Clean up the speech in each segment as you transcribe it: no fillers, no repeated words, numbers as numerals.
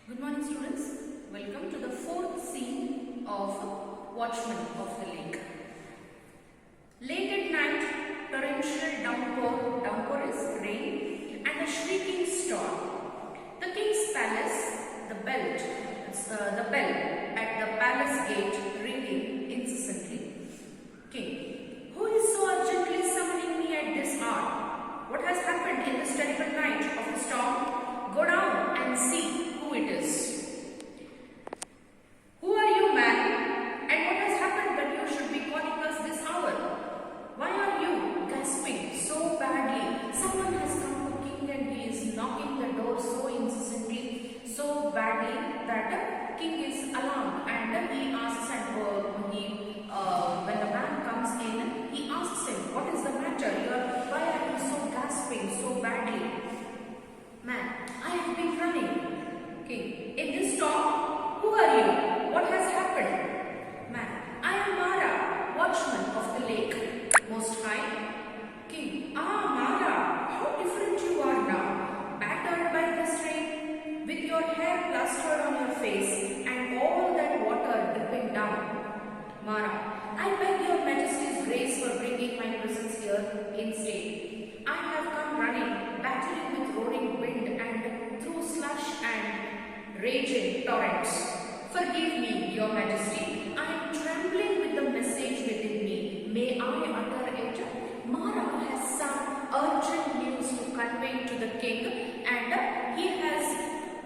Good morning, students. Welcome to the fourth scene of Watchman of the Lake. Late at night, torrential downpour is rain and a shrieking storm. The king's palace, the bell at the palace gate ringing incessantly. King, who is so urgently summoning me at this hour? What has happened in this terrible night of the storm? Go down and see who it is. Who are you, man? And what has happened that you should be calling us this hour? Why are you gasping so badly? Someone has come to king and he is knocking the door so incessantly, so badly that king is alarmed and he asks when the man comes in, he asks him, what is the matter? Why are you so gasping so badly? Man, I have been running. King, in this storm, who are you? What has happened? Man, I am Mara, watchman of the lake. Most high. King, Mara, how different you are now. Battered by this rain, with your hair plastered on your face and all that water dripping down. Mara, I beg your majesty's grace for bringing my presence here in state. I have come running, battling with roaring wind and through slush and raging torrents. Forgive me, your majesty. I am trembling with the message within me. May I utter it? Mara has some urgent news to convey to the king, and he has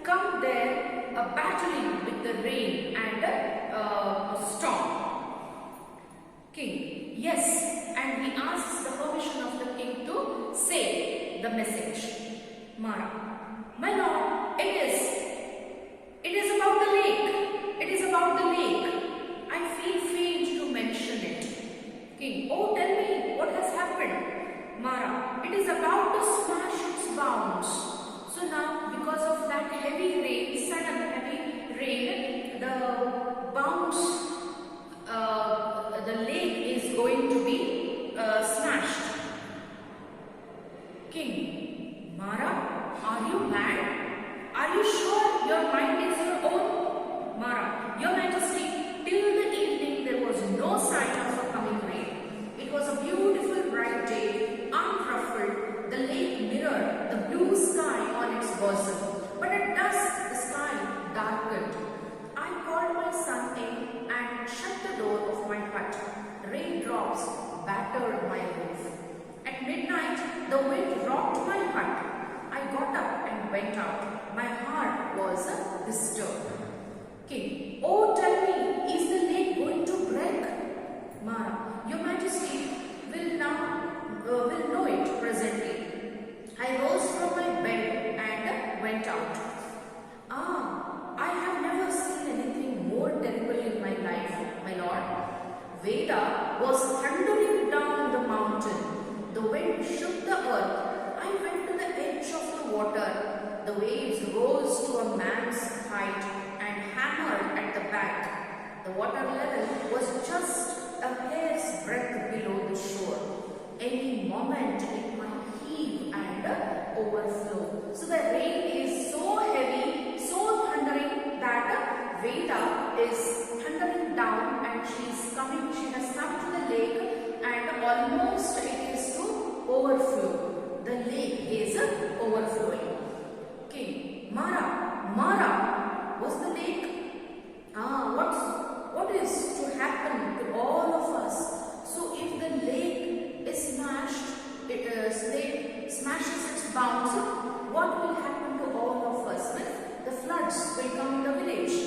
come there battling with the rain and storm. King, yes, and he asks the permission of the king to say the message. Mara, my lord, it is about the lake. It is about the lake. I feel faint to mention it. King, oh, tell me what has happened. Mara, it is about to smash its bounds. So now, because of that heavy rain, sudden heavy rain, the bounds, the lake is going to be smashed. King, Mara, are you mad? Are you sure your mind is your own? Mara, your majesty, till the evening there was no sign of a coming rain. It was a beautiful bright day, unruffled, the lake mirrored the blue sky on its bosom. But at dusk the sky darkened. I called my son in and shut the door of my hut. Raindrops battered my roof. At midnight, the wind rocked my hut. I got up and went out. My heart was disturbed. King, oh, tell me, is the lake going to break? Mara, your majesty will know it presently. I rose from my bed and went out. I have never seen anything more terrible in my life, my lord. Veda was thundering down the mountain. The wind shook the earth. I went to the edge of the water. The waves rose to a man's height and hammered at the back. The water level was just a hair's breadth below the shore. Any moment it might heave and overflow. So the rain is so heavy, so thundering that Veda is thundering down and she has come to the lake and almost it is to overflow. The lake is overflowing. King, Mara, was the lake? What is to happen to all of us? So if the lake is smashed, lake smashes its bounds, what will happen to all of us? The floods will come in the village.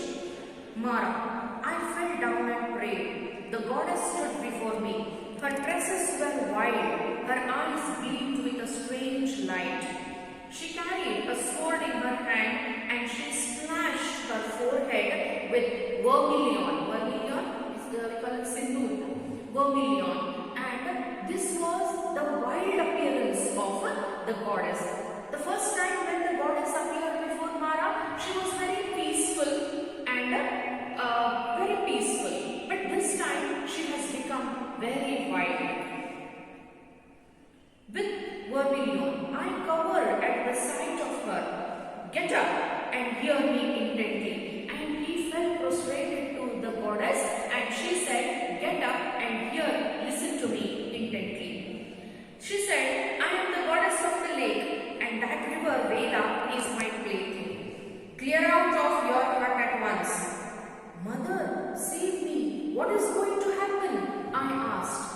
Mara, I fell down and prayed. The goddess stood before me. Her tresses were wide. Her eyes gleamed with a strange light. She carried a sword in her hand and she splashed her forehead with vermilion. Vermilion is we call it sindoor. Vermilion. And this was the wild appearance of the goddess. The first time when the goddess appeared before Mara, she was very peaceful and very peaceful. But this time she has become very wild. With vermilion, I cowered at the sight of her. Get up and hear me intently. goddess and she said, "Get up and here, listen to me intently." She said, "I am the goddess of the lake and that river Veda is my plaything. Clear out of your heart at once." "Mother, save me. What is going to happen?" I asked.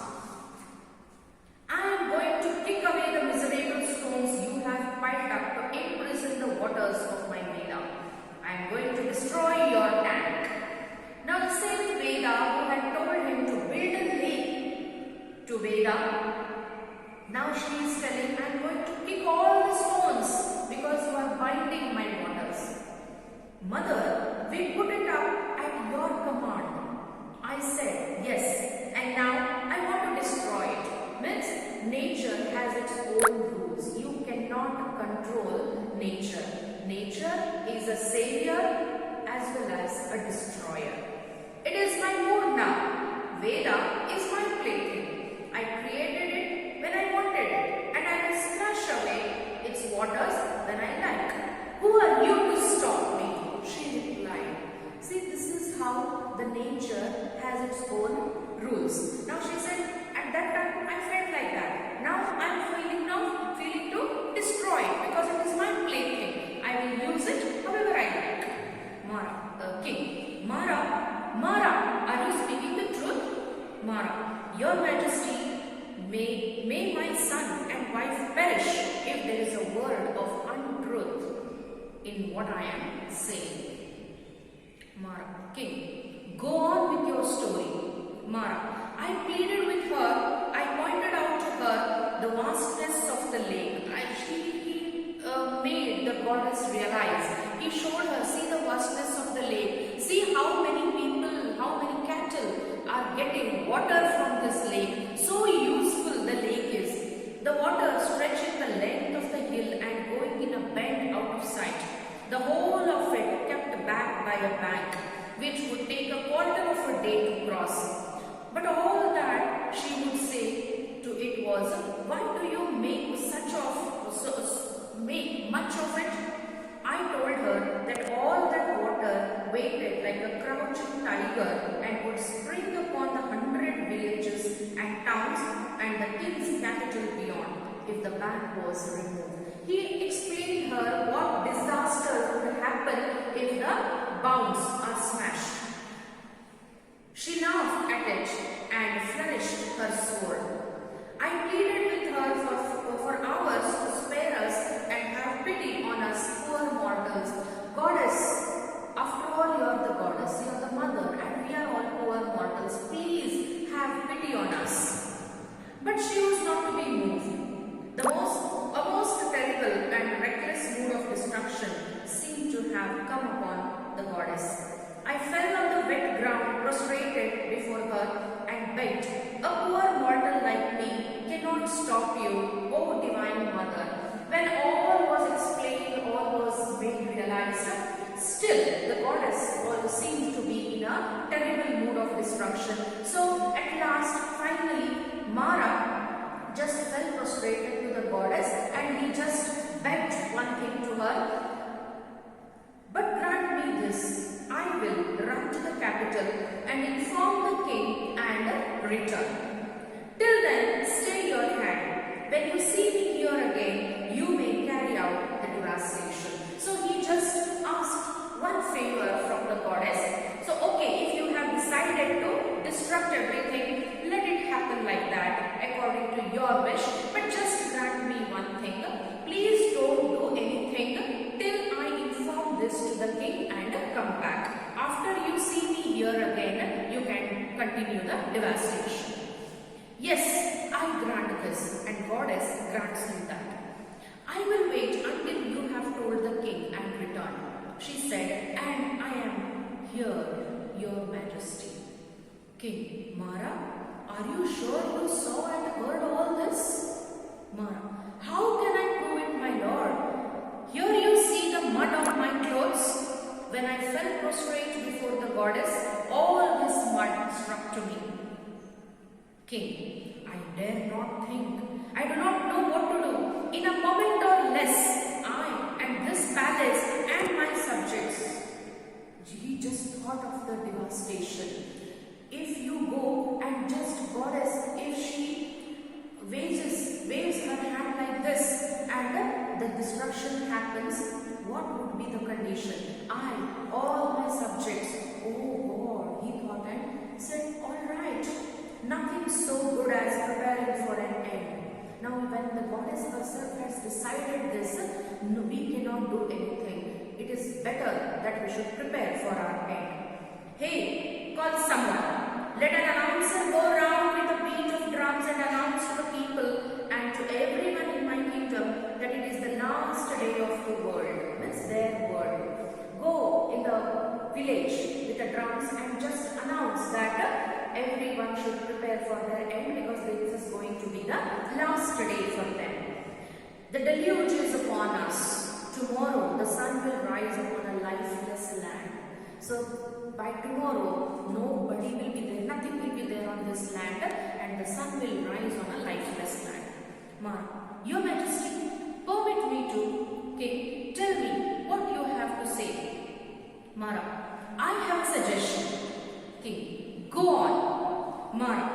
"I am going to kick away the miserable stones you have piled up to imprison the waters of my Veda. I am going to destroy your tank." Now the same Veda who had told him to build a lake to Veda, now she is telling, "I am going to kick all the stones because you are binding my waters." "Mother, we put it up at your command." I said, "Yes, and now I want to destroy it." Means nature has its own rules. You cannot control nature. Nature is a savior as well as a destroyer. It is my mood now. Veda is my plaything. I created it when I wanted it and I will splash away its waters when I like. "Who are you to stop me?" she replied. See, this is how the nature has its own rules. Now she said, "At that time I felt like that. Now I am feeling to destroy it because it is my plaything. I will use it however I like." King, Mara, are you speaking the truth?" "Mara, your majesty, may my son and wife perish if there is a word of untruth in what I am saying." King, "Go on with your story." I pleaded with her. I pointed out to her the vastness of the lake. He made the goddess realize. He showed her, "See the vastness of the lake. See how many people, how many cattle are getting water from this lake. So useful the lake is. The water stretching the length of the hill and going in a bend out of sight. The whole of it kept back by a bank, which would take a quarter of a day to cross." But all that she would say to it was, "Why do you make much of it?" I told her that all that water waited like a crouching tiger and would spring upon the 100 villages and towns and the king's capital beyond if the bank was removed. He explained her what disaster would happen if the bounds are smashed. She laughed at it and flourished her sword. I pleaded with her for hours to spare us and have pity on us poor mortals. "Goddess, after all you are the goddess, you are the mother and we are all poor mortals. Please have pity on us." But she was not to be moved. A most terrible and reckless mood of destruction seemed to have come upon the goddess. I fell on the wet ground, prostrated before her and begged, "A poor mortal like me cannot stop you, O divine mother." When all was explained, all was made realized, still the goddess seemed to be in a terrible mood of destruction. So at last, finally, Mara just fell prostrated to the goddess and he just begged one thing to her, "But grant me this, I will run to the capital and inform the king and return. Till then, stay your hand. When you see me here again, you may carry out the devastation." So he just asked one favor from the goddess. So okay, if you have decided to destruct everything, let it happen like that according to your wish. But just grant me one thing. Please don't do anything till I inform this to the king and come back. After you see me here again, you can continue the devastation. "Yes, I grant this," and goddess grants him that. "I will wait until you have told the king and return," she said, "and I am here, your majesty." King, "Mara, are you sure you saw and heard all this?" Mara, "How can I prove it, my lord? Here you see the mud on my clothes. When I fell prostrate before the goddess, all this mud struck to me." King, "I dare not think. I do not know what to do. In a moment or less, I and this palace and my subjects." He just thought of the devastation. would be the condition. I, all my subjects, oh God, he thought and said, alright, nothing so good as preparing for an end. Now when the goddess herself has decided this, we cannot do anything. It is better that we should prepare for our end. Hey, call someone. Let an announcer go round with a beat of drums and announce to the people and to everyone in my kingdom that it is the last day of the world. Means their world. Go in the village with the drums and just announce that everyone should prepare for their end because this is going to be the last day for them. The deluge is upon us. Tomorrow the sun will rise upon a lifeless land. So by tomorrow nobody will be there, nothing will be there on this land and the sun will rise on a lifeless land. Mara, Your Majesty, permit me to, King, tell me what you have to say. Mara, I have a suggestion. King, go on. Mara,